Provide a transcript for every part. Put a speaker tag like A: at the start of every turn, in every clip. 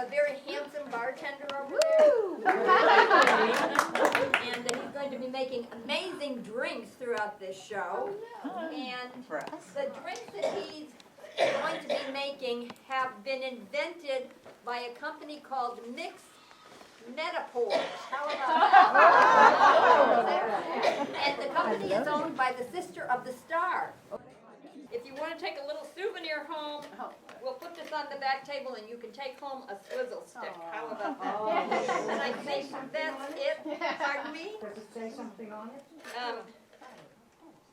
A: a very handsome bartender over there. And he's going to be making amazing drinks throughout this show. And the drinks that he's going to be making have been invented by a company called Mixed Metaphors. How about that? And the company is owned by the sister of the star. If you want to take a little souvenir home, we'll put this on the back table and you can take home a swizzle stick. How about that? And I think that's it. Pardon me?
B: Does it say something on it?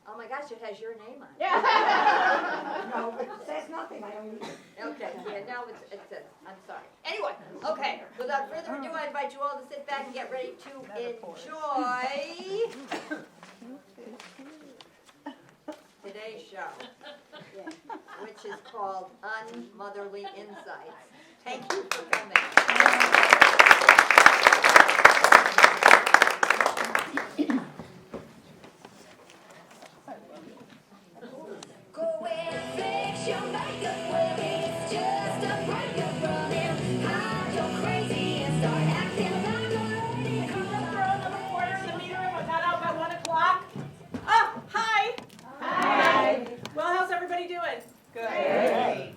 A: Oh my gosh, it has your name on it.
B: Yeah. No, it says nothing. I don't need it.
A: Okay, yeah, now it says, I'm sorry. Anyway, okay, without further ado, I invite you all to sit back and get ready to enjoy today's show, which is called Unmotherly Insights. Thank you for coming. Go and fix your makeup, well, it's just a breakup running. Hide your crazy and start acting like a lady.
C: Come from throw another quarter in the meter room. Was that out by 1 o'clock? Oh, hi.
B: Hi.
C: Well, how's everybody doing? Good. Great.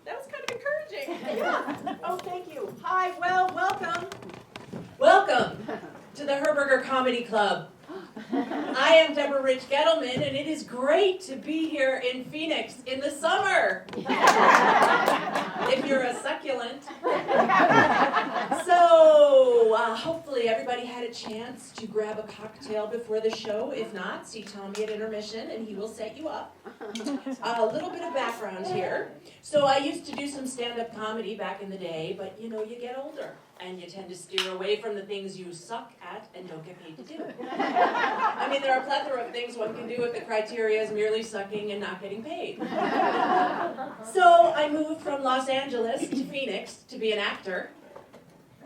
C: That was kind of encouraging. Yeah. Oh, thank you. Hi. Well, welcome. Welcome to the Herberger Comedy Club. I am Debra Gettleman, and it is great to be here in Phoenix in the summer. If you're a succulent. So, hopefully everybody had a chance to grab a cocktail before the show. If not, see Tommy at intermission, and he will set you up. A little bit of background here. So I used to do some stand-up comedy back in the day, but you know, you get older. And you tend to steer away from the things you suck at and don't get paid to do. I mean, there are a plethora of things one can do if the criteria is merely sucking and not getting paid. So I moved from Los Angeles to Phoenix to be an actor,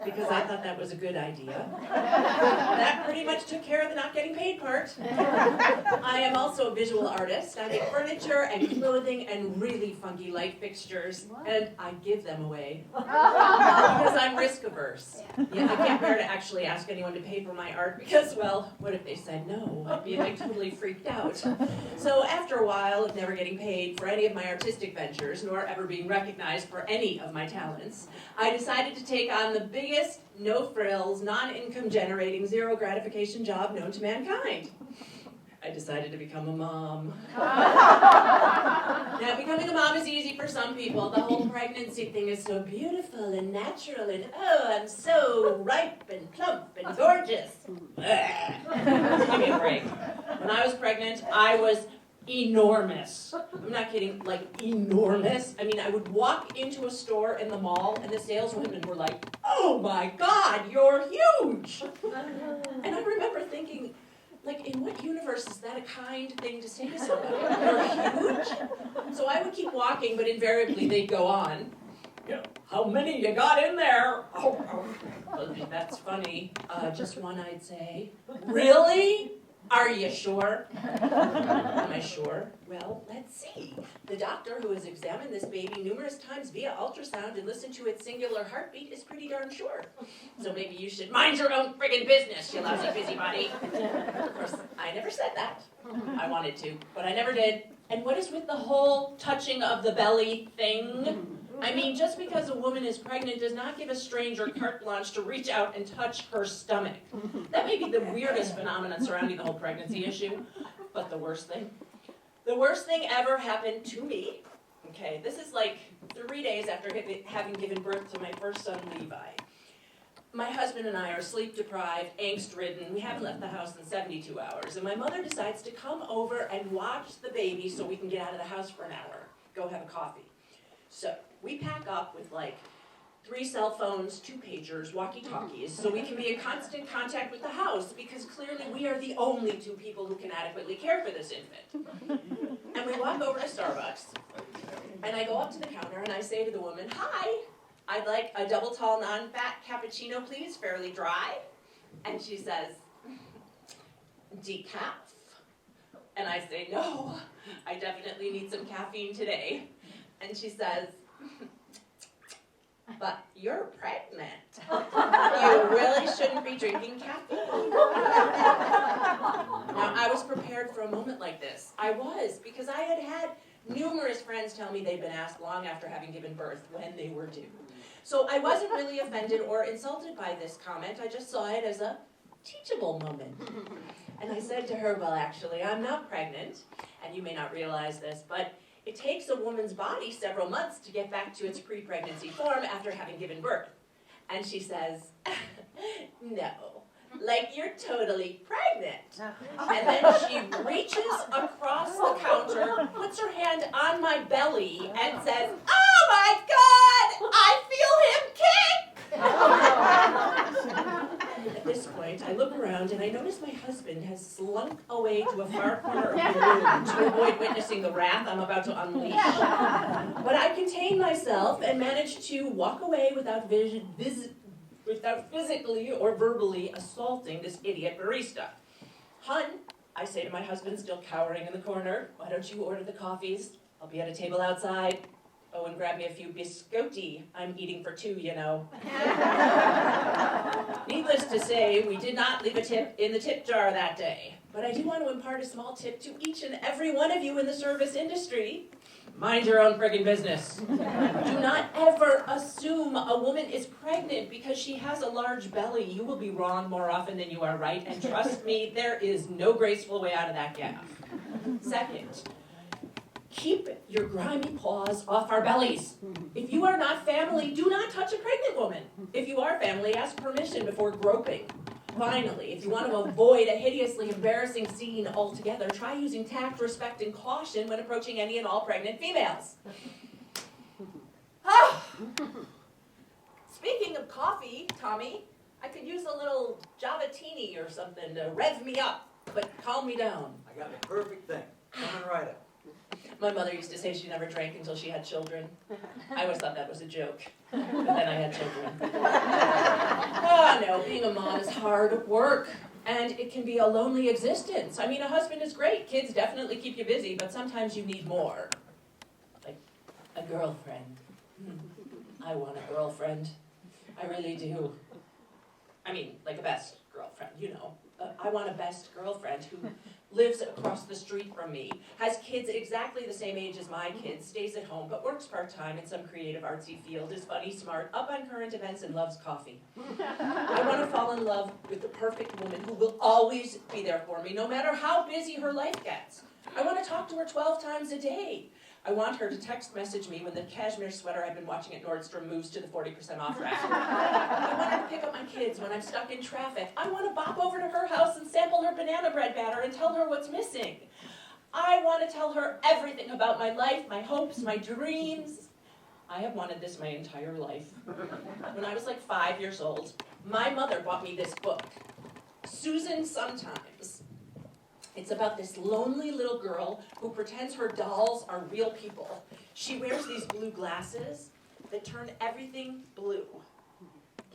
C: because I thought that was a good idea. That pretty much took care of the not getting paid part. I am also a visual artist. I make furniture and clothing and really funky light fixtures, and I give them away because I'm risk averse. Yeah, I can't bear to actually ask anyone to pay for my art because, well, what if they said no? I'd be like totally freaked out. So after a while of never getting paid for any of my artistic ventures, nor ever being recognized for any of my talents, I decided to take on the biggest, no-frills, non-income generating, zero gratification job known to mankind. I decided to become a mom. Now, becoming a mom is easy for some people. The whole pregnancy thing is so beautiful and natural, and oh, I'm so ripe and plump and gorgeous. Give me a break. When I was pregnant, I was enormous. I'm not kidding, like enormous. I mean, I would walk into a store in the mall and the saleswomen were like, oh my God, you're huge. And I remember thinking, like, in what universe is that a kind thing to say to someone? You're huge? So I would keep walking, but invariably they'd go on. You know, how many you got in there? Oh. That's funny. Just one, I'd say. Really? Are you sure? Am I sure? Well, let's see. The doctor who has examined this baby numerous times via ultrasound and listened to its singular heartbeat is pretty darn sure. So maybe you should mind your own friggin' business, you lousy busybody. Of course, I never said that. I wanted to, but I never did. And what is with the whole touching of the belly thing? I mean, just because a woman is pregnant does not give a stranger carte blanche to reach out and touch her stomach. That may be the weirdest phenomenon surrounding the whole pregnancy issue, but the worst thing ever happened to me. Okay, this is like 3 days after having given birth to my first son, Levi. My husband and I are sleep-deprived, angst-ridden. We haven't left the house in 72 hours, and my mother decides to come over and watch the baby so we can get out of the house for an hour, go have a coffee. So we pack up with like 3 cell phones, 2 pagers, walkie-talkies, so we can be in constant contact with the house, because clearly we are the only 2 people who can adequately care for this infant. And we walk over to Starbucks, and I go up to the counter, and I say to the woman, hi, I'd like a double tall non-fat cappuccino, please, fairly dry. And she says, decaf. And I say, no, I definitely need some caffeine today. And she says, but you're pregnant. You really shouldn't be drinking caffeine. Now, I was prepared for a moment like this. I was, because I had had numerous friends tell me they'd been asked long after having given birth when they were due. So I wasn't really offended or insulted by this comment. I just saw it as a teachable moment. And I said to her, well, actually, I'm not pregnant, and you may not realize this, but it takes a woman's body several months to get back to its pre-pregnancy form after having given birth. And she says, no, like you're totally pregnant. And then she reaches across the counter, puts her hand on my belly, and says, oh my God, I feel him kick! At this point, I look around and I notice my husband has slunk away to a far corner of the room to avoid witnessing the wrath I'm about to unleash. But I contain myself and manage to walk away without physically or verbally assaulting this idiot barista. Hun, I say to my husband, still cowering in the corner, why don't you order the coffees? I'll be at a table outside. Oh, and grab me a few biscotti. I'm eating for two, you know. Needless to say, we did not leave a tip in the tip jar that day. But I do want to impart a small tip to each and every one of you in the service industry. Mind your own friggin' business. Do not ever assume a woman is pregnant because she has a large belly. You will be wrong more often than you are right, and trust me, there is no graceful way out of that gap. Second, keep your grimy paws off our bellies. If you are not family, do not touch a pregnant woman. If you are family, ask permission before groping. Finally, if you want to avoid a hideously embarrassing scene altogether, try using tact, respect, and caution when approaching any and all pregnant females. Speaking of coffee, Tommy, I could use a little Javatini or something to rev me up, but calm me down.
D: I got the perfect thing. Coming right up.
C: My mother used to say she never drank until she had children. I always thought that was a joke, but then I had children. Oh no, being a mom is hard work, and it can be a lonely existence. I mean, a husband is great. Kids definitely keep you busy, but sometimes you need more. Like a girlfriend. I want a girlfriend. I really do. I mean, like a best girlfriend, you know. I want a best girlfriend who lives across the street from me, has kids exactly the same age as my kids, stays at home, but works part-time in some creative artsy field, is funny, smart, up on current events, and loves coffee. I want to fall in love with the perfect woman who will always be there for me, no matter how busy her life gets. I want to talk to her 12 times a day. I want her to text message me when the cashmere sweater I've been watching at Nordstrom moves to the 40% off rack. I want her to pick up my kids when I'm stuck in traffic. I want to bop over to her house and sample her banana bread batter and tell her what's missing. I want to tell her everything about my life, my hopes, my dreams. I have wanted this my entire life. When I was like 5 years old, my mother bought me this book, Susan Sometimes. It's about this lonely little girl who pretends her dolls are real people. She wears these blue glasses that turn everything blue.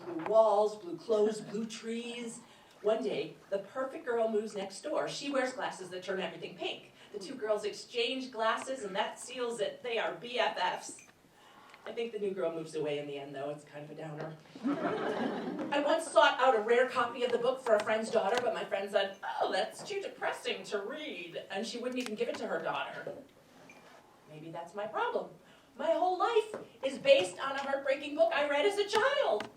C: Blue walls, blue clothes, blue trees. One day, the perfect girl moves next door. She wears glasses that turn everything pink. The two girls exchange glasses, and that seals it. They are BFFs. I think the new girl moves away in the end, though. It's kind of a downer. I once sought out a rare copy of the book for a friend's daughter, but my friend said, oh, that's too depressing to read, and she wouldn't even give it to her daughter. Maybe that's my problem. My whole life is based on a heartbreaking book I read as a child.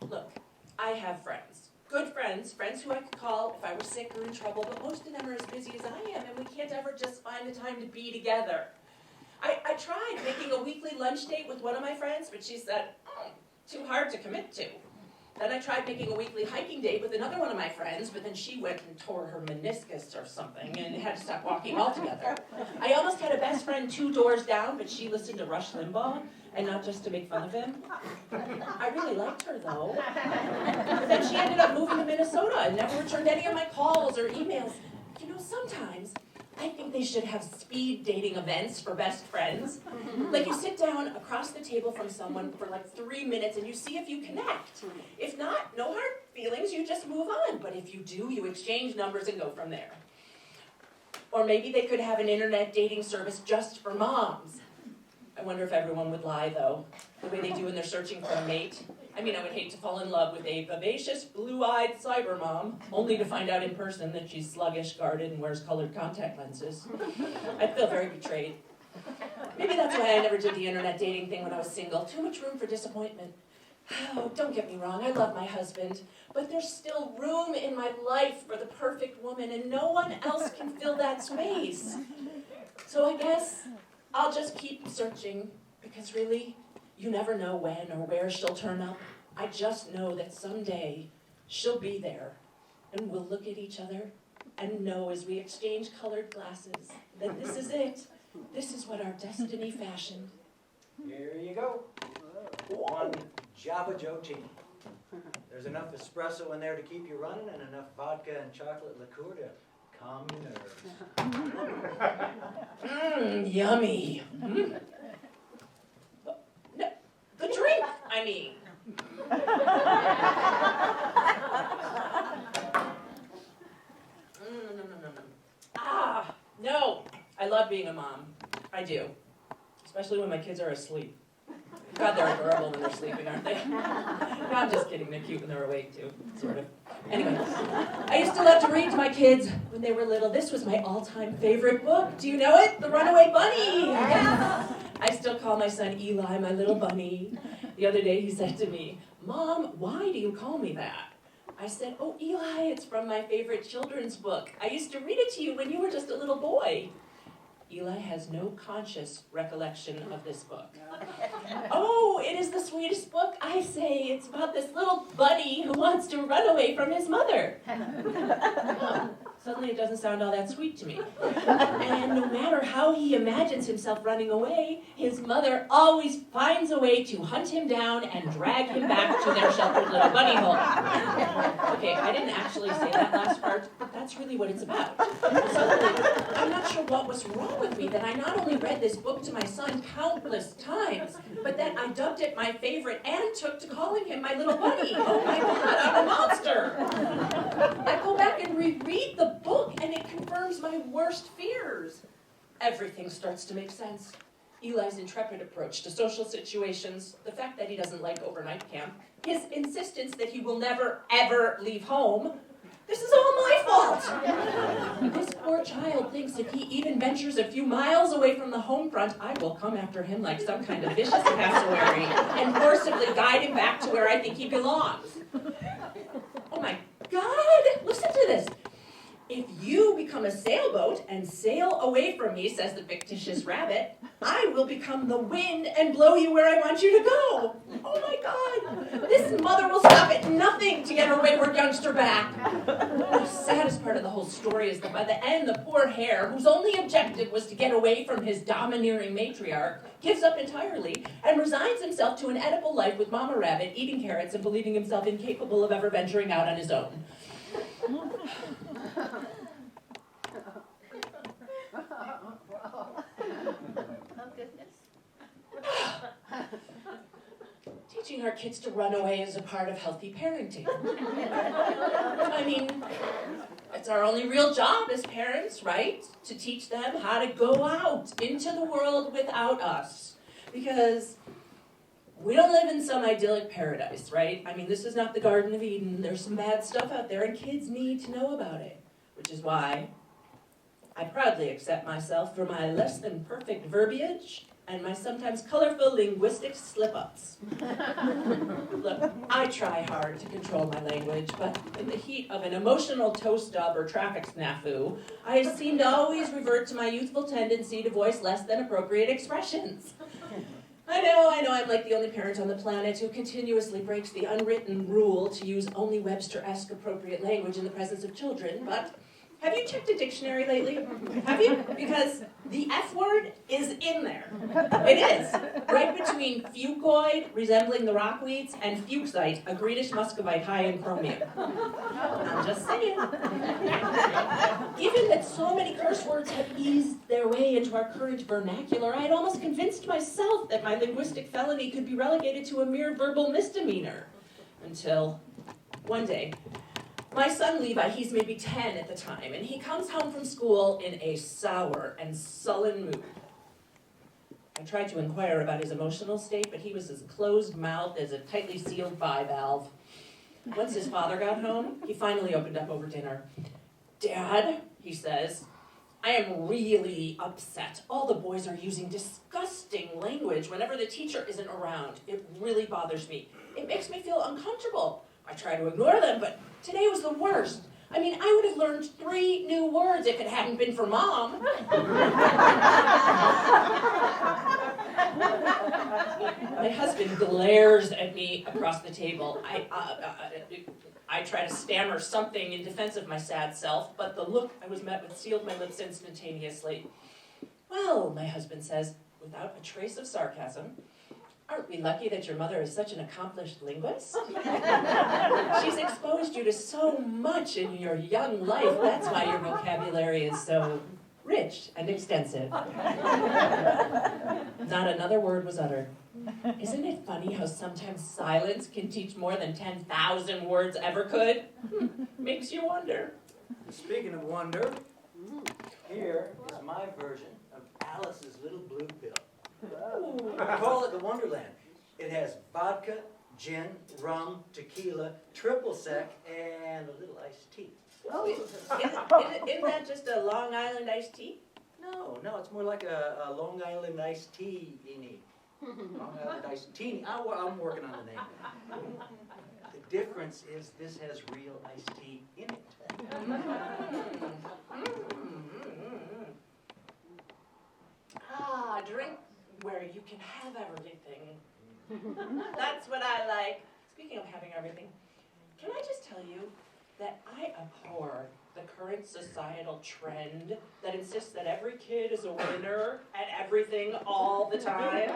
C: Look, I have friends. Good friends, friends who I could call if I were sick or in trouble, but most of them are as busy as I am, and we can't ever just find the time to be together. I tried making a weekly lunch date with one of my friends, but she said, too hard to commit to. Then I tried making a weekly hiking date with another one of my friends, but then she went and tore her meniscus or something and had to stop walking altogether. I almost had a best friend 2 doors down, but she listened to Rush Limbaugh, and not just to make fun of him. I really liked her, though. But then she ended up moving to Minnesota and never returned any of my calls or emails. You know, sometimes I think they should have speed dating events for best friends. Like you sit down across the table from someone for like 3 minutes and you see if you connect. If not, no hard feelings, you just move on. But if you do, you exchange numbers and go from there. Or maybe they could have an internet dating service just for moms. I wonder if everyone would lie, though, the way they do when they're searching for a mate. I mean, I would hate to fall in love with a vivacious, blue-eyed cyber mom, only to find out in person that she's sluggish, guarded, and wears colored contact lenses. I'd feel very betrayed. Maybe that's why I never did the internet dating thing when I was single. Too much room for disappointment. Oh, don't get me wrong, I love my husband, but there's still room in my life for the perfect woman, and no one else can fill that space. So I guess I'll just keep searching, because really, you never know when or where she'll turn up. I just know that someday she'll be there, and we'll look at each other and know as we exchange colored glasses that this is it. This is what our destiny fashioned.
D: Here you go. One Java Joe-tini. There's enough espresso in there to keep you running and enough vodka and chocolate liqueur to calm your nerves.
C: Yummy. No, the drink, I mean. No, I love being a mom. I do. Especially when my kids are asleep. God, they're adorable when they're sleeping, aren't they? No, I'm just kidding. They're cute when they're awake, too, sort of. Anyway, I used to love to read to my kids when they were little. This was my all-time favorite book. Do you know it? The Runaway Bunny. I still call my son Eli my little bunny. The other day he said to me, "Mom, why do you call me that?" I said, "Oh, Eli, it's from my favorite children's book. I used to read it to you when you were just a little boy." Eli has no conscious recollection of this book. "Oh, it is the sweetest book." I say, "It's about this little bunny who wants to run away from his mother." Oh, suddenly it doesn't sound all that sweet to me. And no matter how he imagines himself running away, his mother always finds a way to hunt him down and drag him back to their sheltered little bunny hole. Okay, I didn't actually say that last part, but that's really what it's about. Suddenly, I'm not sure what was wrong with me that I not only read this book to my son countless times, but that I dubbed it my favorite and took to calling him my little bunny. Oh my God, I'm a monster. I go back and reread the book and it confirms my worst fears. Everything starts to make sense. Eli's intrepid approach to social situations, the fact that he doesn't like overnight camp, his insistence that he will never, ever leave home. This is all my fault. This poor child thinks if he even ventures a few miles away from the home front, I will come after him like some kind of vicious cassowary and forcibly guide him back to where I think he belongs. Oh my God, listen to this. "If you become a sailboat and sail away from me," says the fictitious rabbit, "I will become the wind and blow you where I want you to go." Oh my God, this mother will stop at nothing to get her wayward youngster back. The saddest part of the whole story is that by the end, the poor hare, whose only objective was to get away from his domineering matriarch, gives up entirely and resigns himself to an edible life with Mama Rabbit, eating carrots and believing himself incapable of ever venturing out on his own.
E: Oh, goodness.
C: Teaching our kids to run away is a part of healthy parenting. I mean, it's our only real job as parents, right? To teach them how to go out into the world without us. Because we don't live in some idyllic paradise, right? I mean, this is not the Garden of Eden. There's some bad stuff out there, and kids need to know about it. Which is why I proudly accept myself for my less than perfect verbiage and my sometimes colorful linguistic slip-ups. Look, I try hard to control my language, but in the heat of an emotional toe stub or traffic snafu, I seem to always revert to my youthful tendency to voice less than appropriate expressions. I know, I'm like the only parent on the planet who continuously breaks the unwritten rule to use only Webster-esque appropriate language in the presence of children, but have you checked a dictionary lately? Have you? Because the F word is in there. It is. Right between fucoid, resembling the rockweeds, and fuchsite, a greenish muscovite high in chromium. I'm just saying. Given that so many curse words have eased their way into our current vernacular, I had almost convinced myself that my linguistic felony could be relegated to a mere verbal misdemeanor. Until one day, my son Levi, he's maybe 10 at the time, and he comes home from school in a sour and sullen mood. I tried to inquire about his emotional state, but he was as closed-mouthed as a tightly sealed bivalve. Once his father got home, he finally opened up over dinner. "Dad," he says, "I am really upset. All the boys are using disgusting language whenever the teacher isn't around. It really bothers me. It makes me feel uncomfortable. I try to ignore them, but today was the worst. I mean, I would have learned 3 new words if it hadn't been for Mom." My husband glares at me across the table. I try to stammer something in defense of my sad self, but the look I was met with sealed my lips instantaneously. "Well," my husband says, without a trace of sarcasm, "aren't we lucky that your mother is such an accomplished linguist? She's exposed you to so much in your young life. That's why your vocabulary is so rich and extensive." Not another word was uttered. Isn't it funny how sometimes silence can teach more than 10,000 words ever could? Makes you wonder.
D: Speaking of wonder, here is my version of Alice's Little Blue Pill. I call it the Wonderland. It has vodka, gin, rum, tequila, triple sec, and a little iced tea.
C: Oh, isn't that just a Long Island iced tea?
D: No, it's more like a Long Island iced tea-ini. Long Island iced tea. I'm working on the name. The difference is this has real iced tea in it.
C: A drink where you can have everything. That's what I like. Speaking of having everything, can I just tell you that I abhor the current societal trend that insists that every kid is a winner at everything all the time?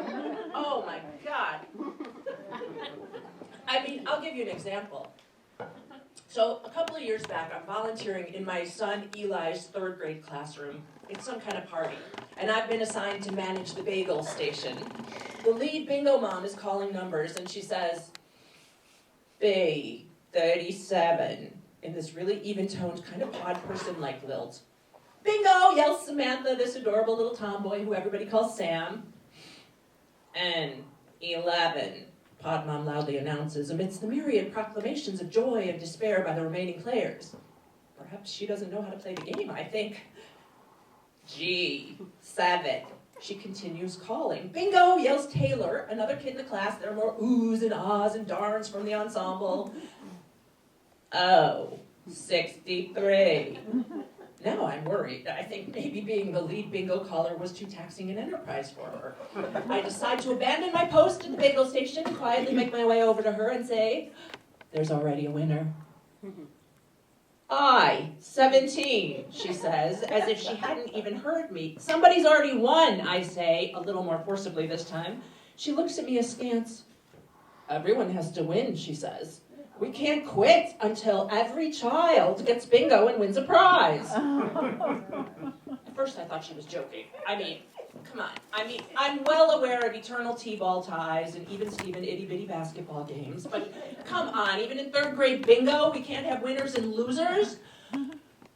C: Oh my God. I mean, I'll give you an example. So a couple of years back, I'm volunteering in my son Eli's 3rd grade classroom. It's some kind of party, and I've been assigned to manage the bagel station. The lead bingo mom is calling numbers, and she says, "B, 37, in this really even-toned, kind of odd person-like lilt. "Bingo!" yells Samantha, this adorable little tomboy who everybody calls Sam. "And 11, Pod Mom loudly announces, amidst the myriad proclamations of joy and despair by the remaining players. Perhaps she doesn't know how to play the game, I think. "G, 7, she continues calling. "Bingo!" yells Taylor, another kid in the class. There are more oohs and ahs and darns from the ensemble. "Oh, 63. Now I'm worried. I think maybe being the lead bingo caller was too taxing an enterprise for her. I decide to abandon my post at the bagel station and quietly make my way over to her and say, "There's already a winner." "I, 17, she says, as if she hadn't even heard me. "Somebody's already won," I say, a little more forcibly this time. She looks at me askance. "Everyone has to win," she says. "We can't quit until every child gets bingo and wins a prize." At first I thought she was joking. I mean, come on. I'm well aware of eternal t-ball ties and even Steven itty-bitty basketball games, but come on, even in 3rd grade bingo, we can't have winners and losers?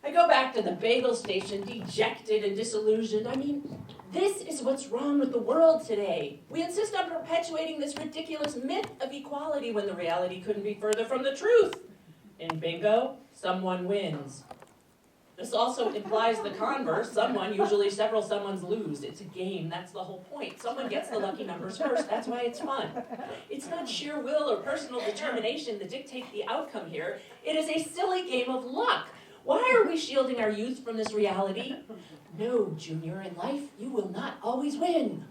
C: I go back to the bagel station, dejected and disillusioned. This is what's wrong with the world today. We insist on perpetuating this ridiculous myth of equality when the reality couldn't be further from the truth. In bingo, someone wins. This also implies the converse. Someone, usually several someones, lose. It's a game. That's the whole point. Someone gets the lucky numbers first. That's why it's fun. It's not sheer will or personal determination that dictate the outcome here. It is a silly game of luck. Why are we shielding our youth from this reality? No, Junior, in life, you will not always win.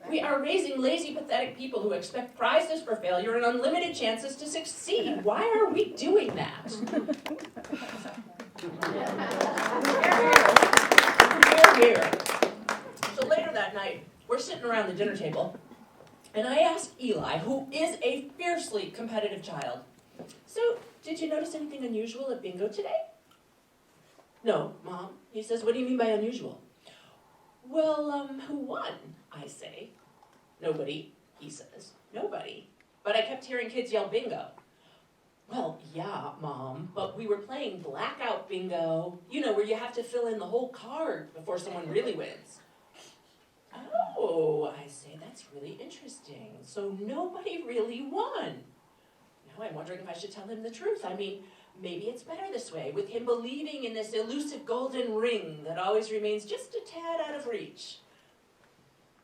C: We are raising lazy, pathetic people who expect prizes for failure and unlimited chances to succeed. Why are we doing that? Here. So later that night, we're sitting around the dinner table, and I ask Eli, who is a fiercely competitive child, "So, did you notice anything unusual at bingo today?" "No, Mom." He says, "What do you mean by unusual?" "Well, who won?" I say. "Nobody," he says. "Nobody. But I kept hearing kids yell bingo." "Well, yeah, Mom, but we were playing blackout bingo. You know, where you have to fill in the whole card before someone really wins." Oh, I say, that's really interesting. So nobody really won. Now I'm wondering if I should tell him the truth. I mean, maybe it's better this way, with him believing in this elusive golden ring that always remains just a tad out of reach.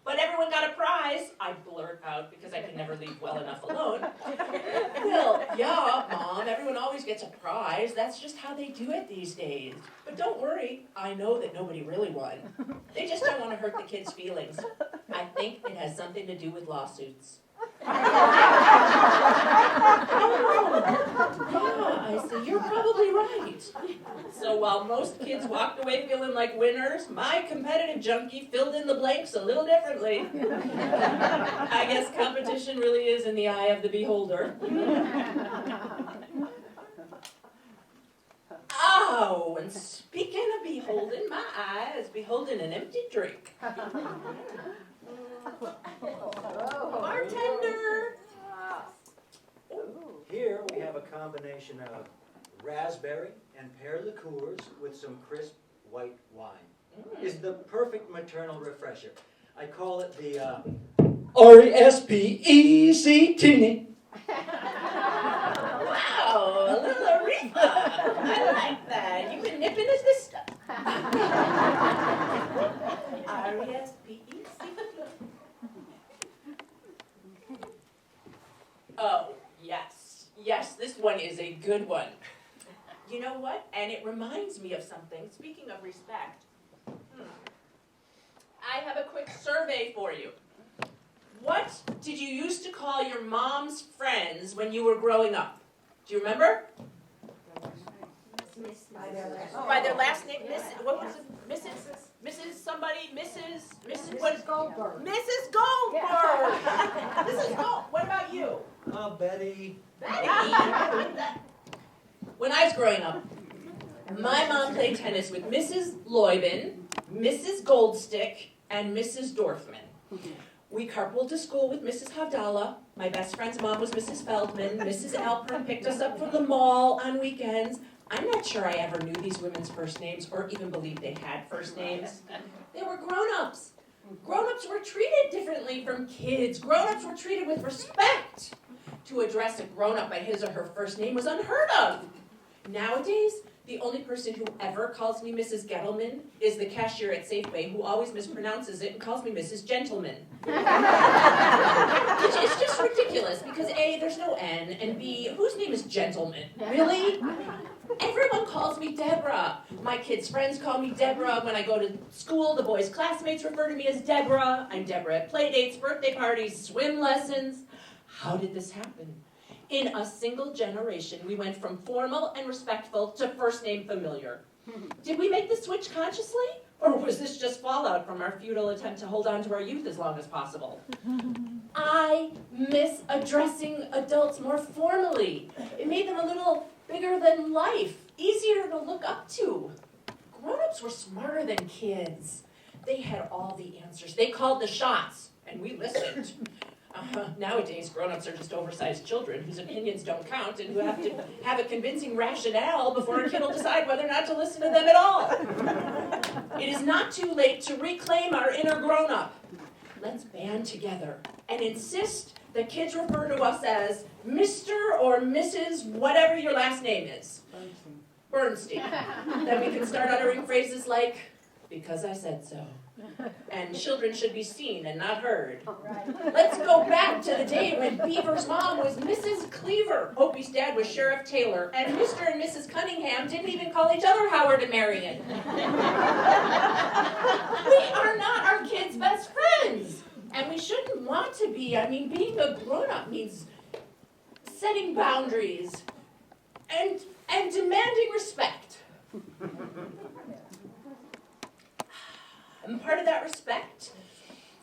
C: But everyone got a prize, I blurt out because I could never leave well enough alone. Well, yeah, Mom, everyone always gets a prize. That's just how they do it these days. But don't worry, I know that nobody really won. They just don't want to hurt the kids' feelings. I think it has something to do with lawsuits. Yeah, I see, you're probably right. So while most kids walked away feeling like winners, my competitive junkie filled in the blanks a little differently. I guess competition really is in the eye of the beholder. Oh, and speaking of beholden, my eye is beholding an empty drink. Bartender!
D: Here we have a combination of raspberry and pear liqueurs with some crisp white wine. It's the perfect maternal refresher. I call it the R-E-S-P-E-C-T.
C: Wow, a little aretha. I like that. You've been nipping at this stuff. R-E-S-P-E-C-T. Oh, yes. Yes, this one is a good one. You know what? And it reminds me of something. Speaking of respect, I have a quick survey for you. What did you used to call your mom's friends when you were growing up? Do you remember? By their last name, Miss, what was it? Mrs. somebody, Mrs. What?
B: Goldberg.
C: Mrs. Goldberg! Mrs. Gold, what about you?
D: Betty.
C: Betty! When I was growing up, my mom played tennis with Mrs. Loybin, Mrs. Goldstick, and Mrs. Dorfman. We carpooled to school with Mrs. Havdallah. My best friend's mom was Mrs. Feldman. Mrs. Alpern picked us up from the mall on weekends. I'm not sure I ever knew these women's first names or even believed they had first names. They were grown-ups. Grown-ups were treated differently from kids. Grown-ups were treated with respect. To address a grown-up by his or her first name was unheard of. Nowadays, the only person who ever calls me Mrs. Gettleman is the cashier at Safeway, who always mispronounces it and calls me Mrs. Gentleman. Which is just ridiculous, because A, there's no N, and B, whose name is Gentleman? Really? Everyone calls me Debra. My kids' friends call me Debra. When I go to school, the boys' classmates refer to me as Debra. I'm Debra at playdates, birthday parties, swim lessons. How did this happen? In a single generation, we went from formal and respectful to first name familiar. Did we make the switch consciously? Or was this just fallout from our futile attempt to hold on to our youth as long as possible? I miss addressing adults more formally. It made them a little bigger than life, easier to look up to. Grown-ups were smarter than kids. They had all the answers. They called the shots, and we listened. Nowadays, grown-ups are just oversized children whose opinions don't count and who have to have a convincing rationale before a kid will decide whether or not to listen to them at all. It is not too late to reclaim our inner grown-up. Let's band together and insist that kids refer to us as Mr. or Mrs. whatever your last name is. Bernstein. Then we can start uttering phrases like, because I said so. And children should be seen and not heard. Let's go back to the day when Beaver's mom was Mrs. Cleaver, Opie's dad was Sheriff Taylor, and Mr. and Mrs. Cunningham didn't even call each other Howard and Marion. We are not our kids' best friends. And we shouldn't want to be. I mean, being a grown-up means setting boundaries and demanding respect. And part of that respect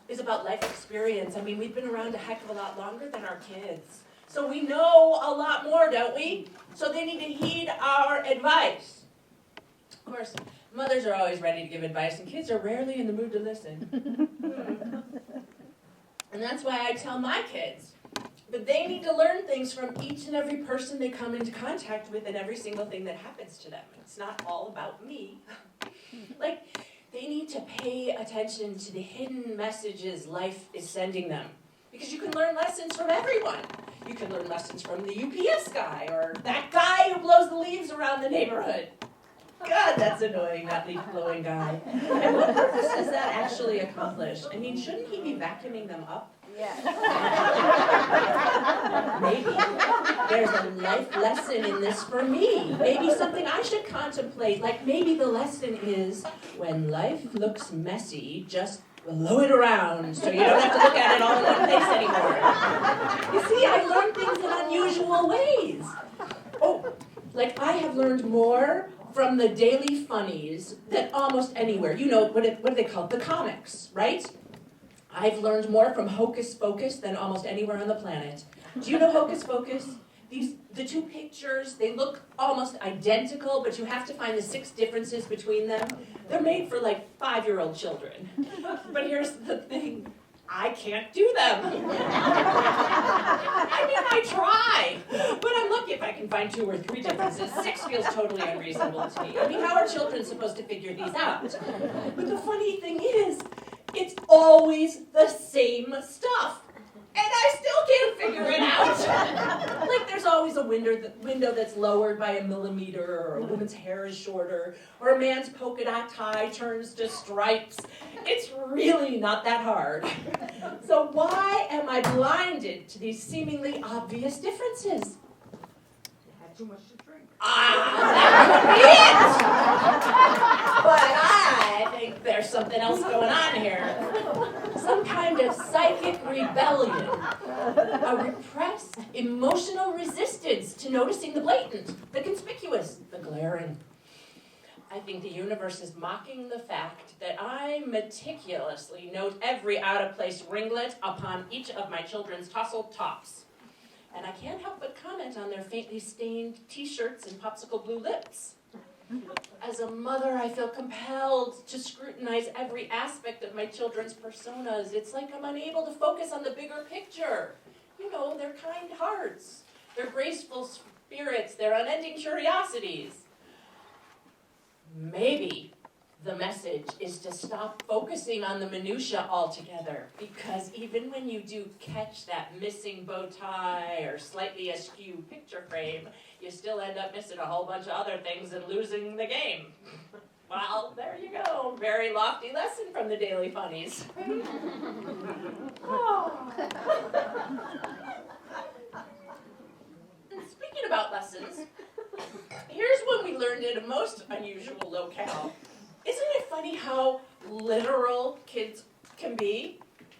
C: is about life experience. I mean, we've been around a heck of a lot longer than our kids. So we know a lot more, don't we? So they need to heed our advice. Of course, mothers are always ready to give advice, and kids are rarely in the mood to listen. And that's why I tell my kids that they need to learn things from each and every person they come into contact with and every single thing that happens to them. It's not all about me. Like, They need to pay attention to the hidden messages life is sending them. Because you can learn lessons from everyone. You can learn lessons from the UPS guy, or that guy who blows the leaves around the neighborhood. God, that's annoying, that leaf blowing guy. And what purpose does that actually accomplish? I mean, shouldn't he be vacuuming them up? Maybe there's a life lesson in this for me. Maybe something I should contemplate. Like maybe the lesson is, when life looks messy, just blow it around so you don't have to look at it all in one place anymore. You see, I learned things in unusual ways. Oh, like I have learned more from the daily funnies than almost anywhere. You know, what are they called? The comics, right? I've learned more from Hocus Pocus than almost anywhere on the planet. Do you know Hocus Pocus? The two pictures, they look almost identical, but you have to find the 6 differences between them. They're made for like 5-year-old children. But here's the thing, I can't do them. I mean, I try, but I'm lucky if I can find 2 or 3 differences. 6 feels totally unreasonable to me. I mean, how are children supposed to figure these out? But the funny thing is, it's always the same stuff. And I still can't figure it out. Like there's always a window that's lowered by a millimeter, or a woman's hair is shorter, or a man's polka dot tie turns to stripes. It's really not that hard. So why am I blinded to these seemingly obvious differences?
B: You had too much to drink.
C: That could be it! But I think there's something else going on here. Some kind of psychic rebellion. A repressed emotional resistance to noticing the blatant, the conspicuous, the glaring. I think the universe is mocking the fact that I meticulously note every out-of-place ringlet upon each of my children's tousled tops. And I can't help but comment on their faintly stained t-shirts and popsicle blue lips. As a mother, I feel compelled to scrutinize every aspect of my children's personas. It's like I'm unable to focus on the bigger picture. You know, their kind hearts, their graceful spirits, their unending curiosities. Maybe the message is to stop focusing on the minutia altogether, because even when you do catch that missing bow tie or slightly askew picture frame, you still end up missing a whole bunch of other things and losing the game. Well, there you go. Very lofty lesson from the Daily Funnies. Oh. And speaking about lessons, here's one we learned in a most unusual locale. Isn't it funny how literal kids can be?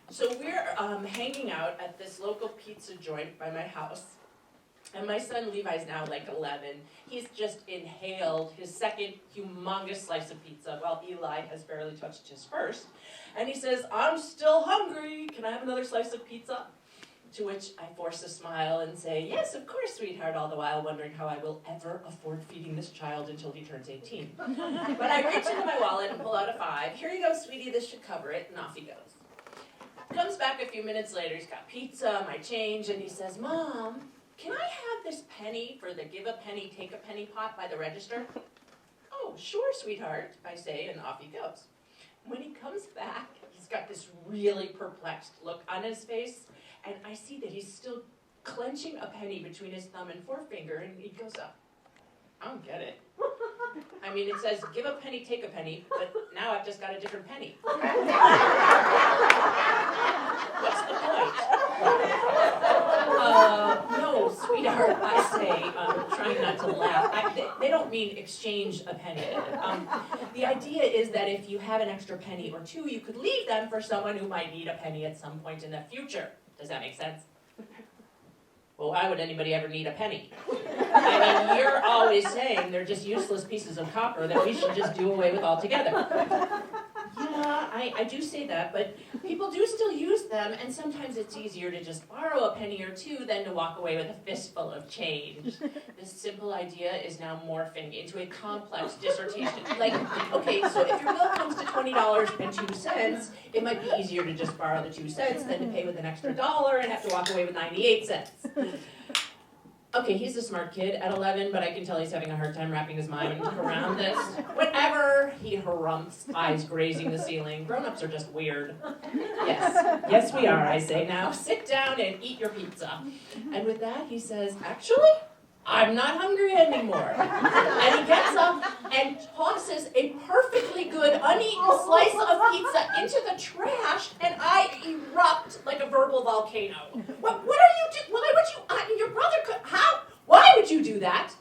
C: So we're hanging out at this local pizza joint by my house. And my son Levi's now like 11. He's just inhaled his second humongous slice of pizza while Eli has barely touched his first. And he says, "I'm still hungry. Can I have another slice of pizza?" To which I force a smile and say, "Yes, of course, sweetheart," all the while wondering how I will ever afford feeding this child until he turns 18. But I reach into my wallet and pull out a $5. "Here you go, sweetie, this should cover it," and off he goes. Comes back a few minutes later, he's got pizza, my change, and he says, "Mom, can I have this penny for the give a penny, take a penny pot by the register?" "Oh, sure, sweetheart," I say, and off he goes. When he comes back, he's got this really perplexed look on his face, and I see that he's still clenching a penny between his thumb and forefinger, and he goes up. I don't get it. I mean, it says, give a penny, take a penny, but now I've just got a different penny. What's the point? No, sweetheart, I say, trying not to laugh. They don't mean exchange a penny. The idea is that if you have an extra penny or two, you could leave them for someone who might need a penny at some point in the future. Does that make sense? Well, why would anybody ever need a penny? I mean, you're always saying they're just useless pieces of copper that we should just do away with altogether. Yeah, I do say that, but people do still use them, and sometimes it's easier to just borrow a penny or two than to walk away with a fistful of change. This simple idea is now morphing into a complex dissertation. Like, okay, so if your bill comes to $20.02, it might be easier to just borrow the 2 cents than to pay with an extra $1 and have to walk away with 98 cents. Okay, he's a smart kid at 11, but I can tell he's having a hard time wrapping his mind around this. Whatever, he harumphs, eyes grazing the ceiling. Grown-ups are just weird. Yes, we are, I say now. Sit down and eat your pizza. And with that, he says, actually, I'm not hungry anymore. And he gets up and tosses a perfectly good uneaten slice of pizza into the trash, and I erupt like a verbal volcano. What are you doing? Why would you? Your brother could. How? Why would you do that?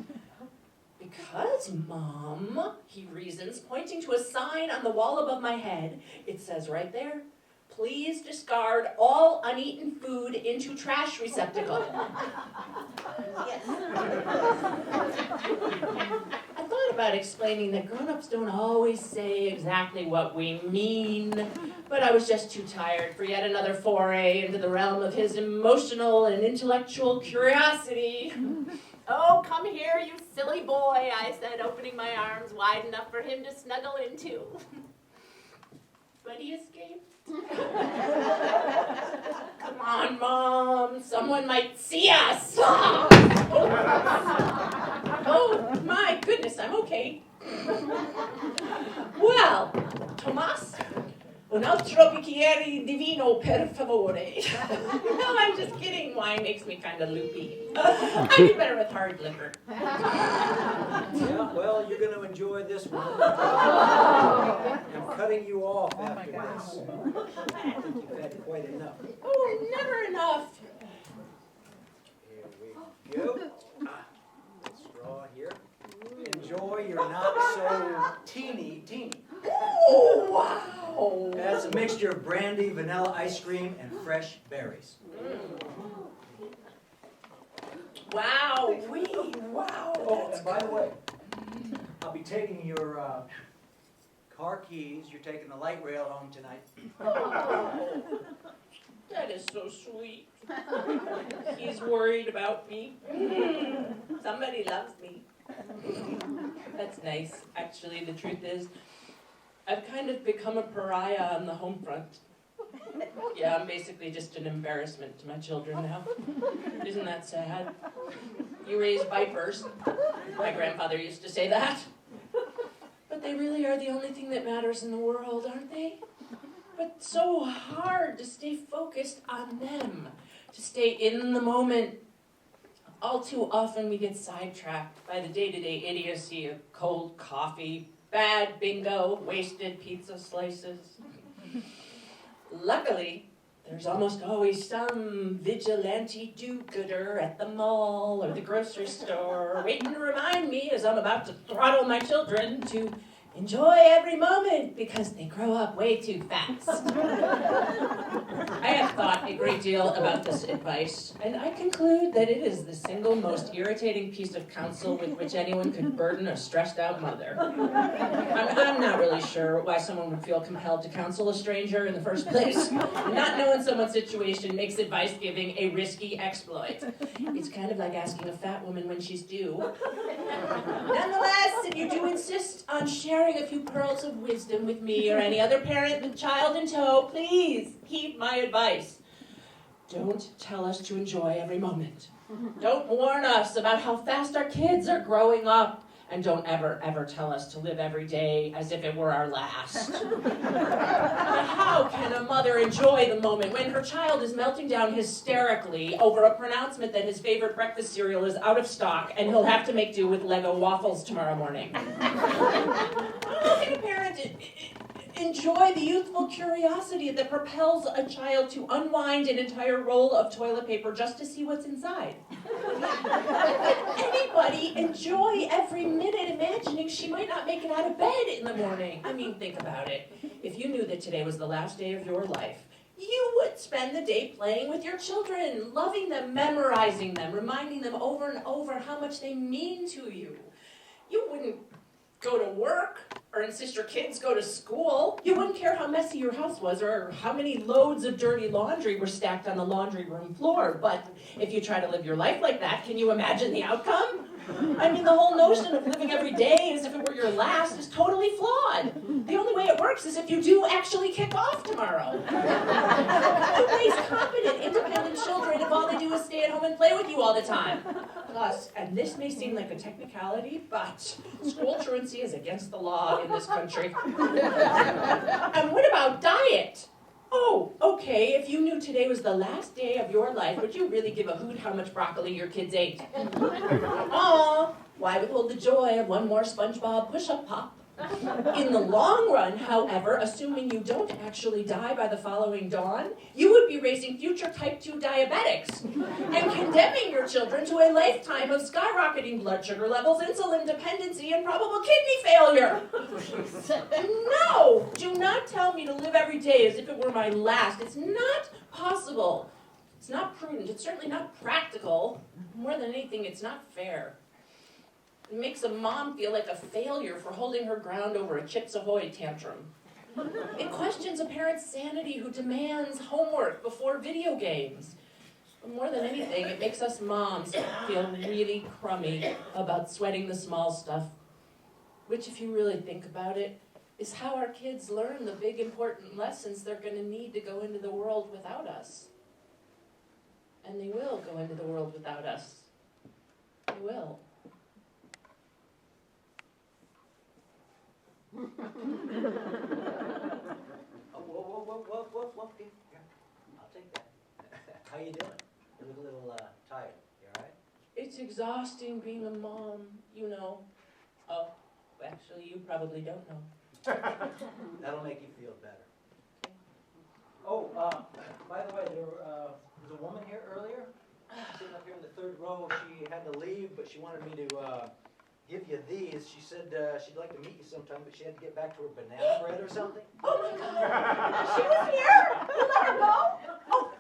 C: Because, Mom, he reasons, pointing to a sign on the wall above my head. It says right there, please discard all uneaten food into trash receptacle. Yes. I thought about explaining that grown-ups don't always say exactly what we mean, but I was just too tired for yet another foray into the realm of his emotional and intellectual curiosity.
E: Oh, come here, you silly boy, I said, opening my arms wide enough for him to snuggle into.
C: But he escaped. Come on, Mom. Someone might see us. Oh, my goodness, I'm okay. Well, Tomas, un altro bicchiere di vino, per favore. No, I'm just kidding. Wine makes me kind of loopy. I do better with hard liquor.
D: Yeah, well, you're going to enjoy this one. I'm cutting you off after this. I think you've had quite enough.
C: Oh, never enough.
D: Here we go. Straw here. Enjoy your not so teeny.
C: Oh, wow.
D: That's a mixture of brandy, vanilla ice cream, and fresh berries.
C: Wow.
D: Oh, and by the way, I'll be taking your car keys. You're taking the light rail home tonight.
C: That is so sweet. He's worried about me. Somebody loves me. That's nice. Actually, the truth is, I've kind of become a pariah on the home front. Yeah, I'm basically just an embarrassment to my children now. Isn't that sad? You raise vipers. My grandfather used to say that. But they really are the only thing that matters in the world, aren't they? But so hard to stay focused on them, to stay in the moment. All too often we get sidetracked by the day-to-day idiocy of cold coffee, bad bingo, wasted pizza slices. Luckily, there's almost always some vigilante do-gooder at the mall or the grocery store waiting to remind me as I'm about to throttle my children to enjoy every moment because they grow up way too fast. I have thought a great deal about this advice, and I conclude that it is the single most irritating piece of counsel with which anyone could burden a stressed-out mother. I'm not really sure why someone would feel compelled to counsel a stranger in the first place. Not knowing someone's situation makes advice giving a risky exploit. It's kind of like asking a fat woman when she's due. Nonetheless, if you do insist on sharing a few pearls of wisdom with me or any other parent with child in tow, please heed my advice. Don't tell us to enjoy every moment. Don't warn us about how fast our kids are growing up. And don't ever tell us to live every day as if it were our last. How can a mother enjoy the moment when her child is melting down hysterically over a pronouncement that his favorite breakfast cereal is out of stock and he'll have to make do with Lego waffles tomorrow morning? How can a parent enjoy the youthful curiosity that propels a child to unwind an entire roll of toilet paper just to see what's inside? Anybody enjoy every minute imagining she might not make it out of bed in the morning? I mean, think about it. If you knew that today was the last day of your life, you would spend the day playing with your children, loving them, memorizing them, reminding them over and over how much they mean to you. You wouldn't go to work or insist your kids go to school. You wouldn't care how messy your house was or how many loads of dirty laundry were stacked on the laundry room floor. But if you try to live your life like that, can you imagine the outcome? I mean, the whole notion of living every day as if it were your last is totally flawed. The only way it works is if you do actually kick off tomorrow. Who raise competent, independent children if all they do is stay at home and play with you all the time? Plus, and this may seem like a technicality, but school truancy is against the law in this country. And what about diet? Oh, okay, if you knew today was the last day of your life, would you really give a hoot how much broccoli your kids ate? Aw, why withhold the joy of one more SpongeBob push-up pop? In the long run, however, assuming you don't actually die by the following dawn, you would be raising future type 2 diabetics and condemning your children to a lifetime of skyrocketing blood sugar levels, insulin dependency, and probable kidney failure. No! Do not tell me to live every day as if it were my last. It's not possible. It's not prudent. It's certainly not practical. More than anything, it's not fair. It makes a mom feel like a failure for holding her ground over a Chips Ahoy tantrum. It questions a parent's sanity who demands homework before video games. But more than anything, it makes us moms feel really crummy about sweating the small stuff, which, if you really think about it, is how our kids learn the big important lessons they're going to need to go into the world without us. And they will go into the world without us. They will.
D: Oh, whoa. Here, I'll take that. How you doing? You look a little tired. You all right?
C: It's exhausting being a mom, you know. Oh, actually, you probably don't know.
D: That'll make you feel better. Oh, by the way, there was a woman here earlier, sitting up here in the third row. She had to leave, but she wanted me to give you these. She said she'd like to meet you sometime, but she had to get back to her banana bread or something.
C: Oh my God! She was here! You let her go? Oh,